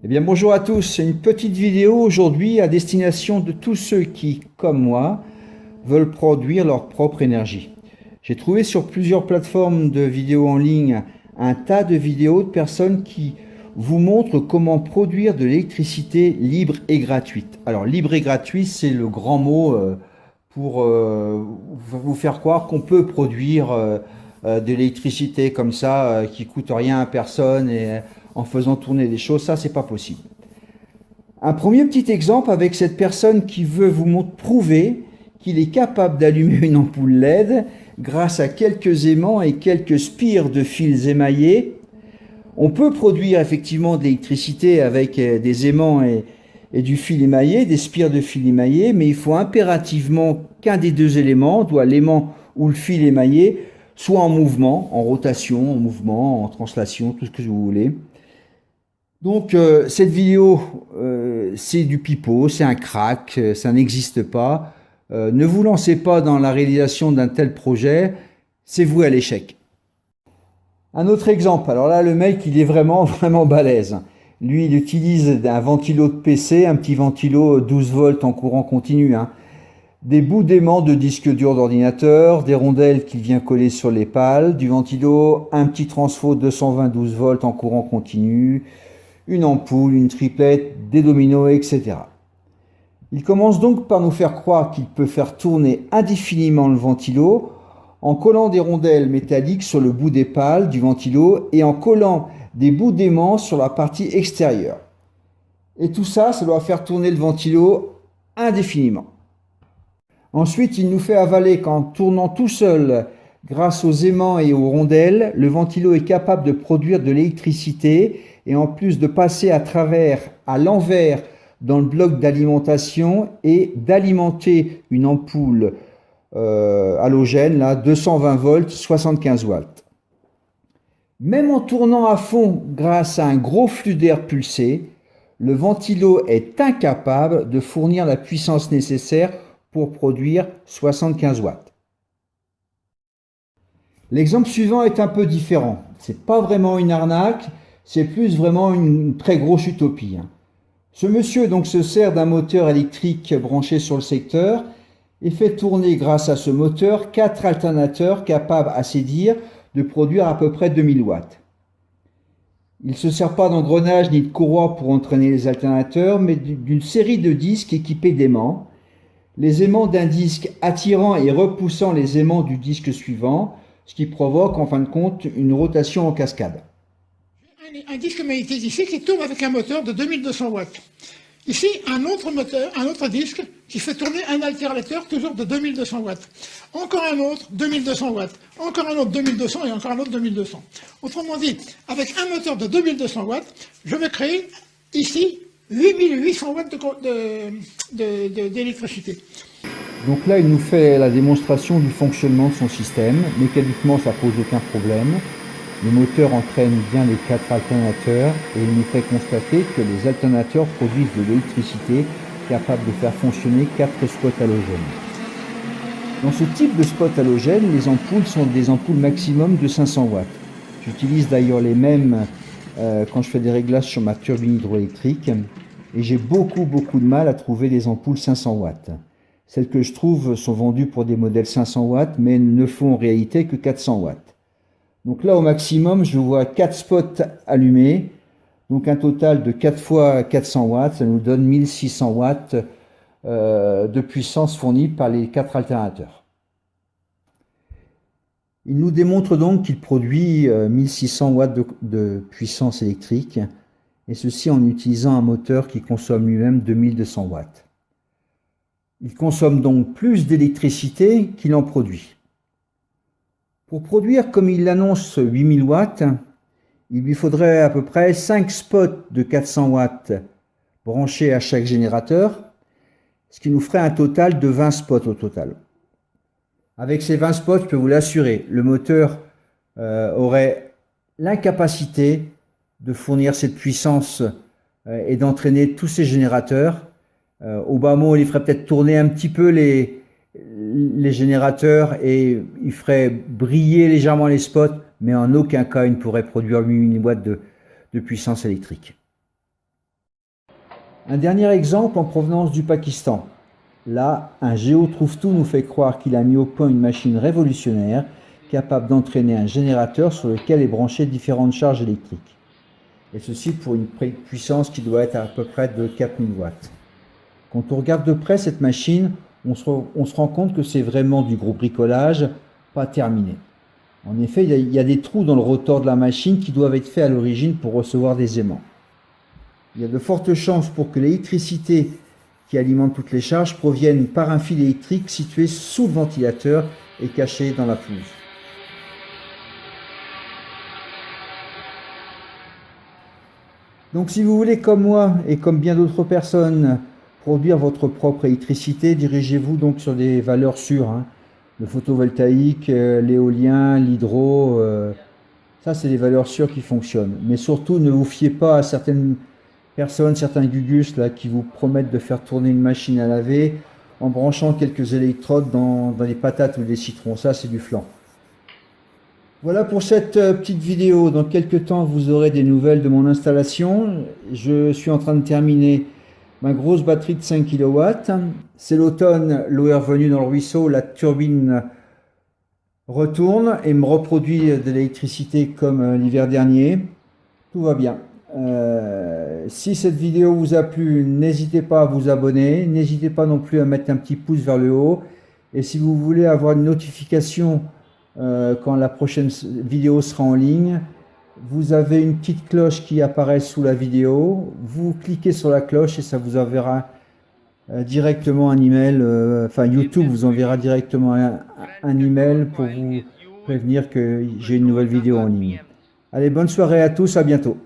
Eh bien, bonjour à tous. C'est une petite vidéo aujourd'hui à destination de tous ceux qui, comme moi, veulent produire leur propre énergie. J'ai trouvé sur plusieurs plateformes de vidéos en ligne un tas de vidéos de personnes qui vous montrent comment produire de l'électricité libre et gratuite. Alors, libre et gratuite, c'est le grand mot pour vous faire croire qu'on peut produire de l'électricité comme ça, qui coûte rien à personne et en faisant tourner des choses. Ça, c'est pas possible. Un premier petit exemple avec cette personne qui veut prouver qu'il est capable d'allumer une ampoule LED grâce à quelques aimants et quelques spires de fils émaillés. On peut produire effectivement de l'électricité avec des aimants et du fil émaillé, des spires de fil émaillé, mais il faut impérativement qu'un des deux éléments, soit l'aimant ou le fil émaillé, soit en mouvement, en rotation, en mouvement, en translation, tout ce que vous voulez. Donc cette vidéo, c'est du pipeau, c'est un crack, ça n'existe pas. Ne vous lancez pas dans la réalisation d'un tel projet, c'est voué à l'échec. Un autre exemple, alors là le mec il est vraiment vraiment balèze. Lui il utilise un ventilo de PC, un petit ventilo 12 volts en courant continu, hein. Des bouts d'aimants de disque dur d'ordinateur, des rondelles qu'il vient coller sur les pales, du ventilo, un petit transfo 220 12 volts en courant continu, une ampoule, une triplette, des dominos, etc. Il commence donc par nous faire croire qu'il peut faire tourner indéfiniment le ventilo en collant des rondelles métalliques sur le bout des pales du ventilo et en collant des bouts d'aimant sur la partie extérieure. Et tout ça, ça doit faire tourner le ventilo indéfiniment. Ensuite, il nous fait avaler qu'en tournant tout seul, grâce aux aimants et aux rondelles, le ventilo est capable de produire de l'électricité et en plus de passer à l'envers dans le bloc d'alimentation et d'alimenter une ampoule halogène, là, 220 volts, 75 watts. Même en tournant à fond grâce à un gros flux d'air pulsé, le ventilo est incapable de fournir la puissance nécessaire pour produire 75 watts. L'exemple suivant est un peu différent. C'est pas vraiment une arnaque, c'est plus vraiment une très grosse utopie. Ce monsieur donc se sert d'un moteur électrique branché sur le secteur et fait tourner grâce à ce moteur 4 alternateurs capables, à ses dires, de produire à peu près 2000 watts. Il ne se sert pas d'engrenage ni de courroie pour entraîner les alternateurs, mais d'une série de disques équipés d'aimants. Les aimants d'un disque attirant et repoussant les aimants du disque suivant, ce qui provoque en fin de compte une rotation en cascade. Un disque magnétique ici qui tourne avec un moteur de 2200 watts. Ici, un autre moteur, un autre disque qui fait tourner un alternateur toujours de 2200 watts. Encore un autre, 2200 watts. Encore un autre, 2200 et encore un autre, 2200. Autrement dit, avec un moteur de 2200 watts, je vais créer ici 8800 watts d'électricité. Donc là, il nous fait la démonstration du fonctionnement de son système. Mécaniquement, ça pose aucun problème. Le moteur entraîne bien les 4 alternateurs et il nous fait constater que les alternateurs produisent de l'électricité capable de faire fonctionner 4 spots halogènes. Dans ce type de spot halogène, les ampoules sont des ampoules maximum de 500 watts. J'utilise d'ailleurs les mêmes quand je fais des réglages sur ma turbine hydroélectrique et j'ai beaucoup de mal à trouver des ampoules 500 watts. Celles que je trouve sont vendues pour des modèles 500 watts mais ne font en réalité que 400 watts. Donc là, au maximum, je vois 4 spots allumés, donc un total de 4 fois 400 watts, ça nous donne 1600 watts de puissance fournie par les 4 alternateurs. Il nous démontre donc qu'il produit 1600 watts de puissance électrique, et ceci en utilisant un moteur qui consomme lui-même 2200 watts. Il consomme donc plus d'électricité qu'il en produit. Pour produire, comme il l'annonce, 8000 watts, il lui faudrait à peu près 5 spots de 400 watts branchés à chaque générateur, ce qui nous ferait un total de 20 spots au total. Avec ces 20 spots, je peux vous l'assurer, le moteur aurait l'incapacité de fournir cette puissance et d'entraîner tous ces générateurs. Au bas mot, il ferait peut-être tourner un petit peu les générateurs et il ferait briller légèrement les spots, mais en aucun cas il ne pourrait produire 8000 watts de puissance électrique. Un dernier exemple en provenance du Pakistan. Là, un géo trouve-tout nous fait croire qu'il a mis au point une machine révolutionnaire capable d'entraîner un générateur sur lequel est branchée différentes charges électriques. Et ceci pour une puissance qui doit être à peu près de 4000 watts. Quand on regarde de près cette machine, on se rend compte que c'est vraiment du gros bricolage, pas terminé. En effet, il y a des trous dans le rotor de la machine qui doivent être faits à l'origine pour recevoir des aimants. Il y a de fortes chances pour que l'électricité qui alimente toutes les charges provienne par un fil électrique situé sous le ventilateur et caché dans la pelouse. Donc si vous voulez, comme moi et comme bien d'autres personnes, produire votre propre électricité, dirigez-vous donc sur des valeurs sûres. Le photovoltaïque, l'éolien, l'hydro, ça c'est des valeurs sûres qui fonctionnent. Mais surtout, ne vous fiez pas à certaines personnes, certains gugus là, qui vous promettent de faire tourner une machine à laver en branchant quelques électrodes dans des patates ou des citrons. Ça c'est du flan. Voilà pour cette petite vidéo. Dans quelques temps, vous aurez des nouvelles de mon installation. Je suis en train de terminer ma grosse batterie de 5 kW. C'est l'automne, l'eau est revenue dans le ruisseau, la turbine retourne et me reproduit de l'électricité comme l'hiver dernier. Tout va bien. Si cette vidéo vous a plu, n'hésitez pas à vous abonner. N'hésitez pas non plus à mettre un petit pouce vers le haut. Et si vous voulez avoir une notification quand la prochaine vidéo sera en ligne, vous avez une petite cloche qui apparaît sous la vidéo. Vous cliquez sur la cloche et ça vous enverra directement un email. YouTube vous enverra directement un email pour vous prévenir que j'ai une nouvelle vidéo en ligne. Allez, bonne soirée à tous, à bientôt.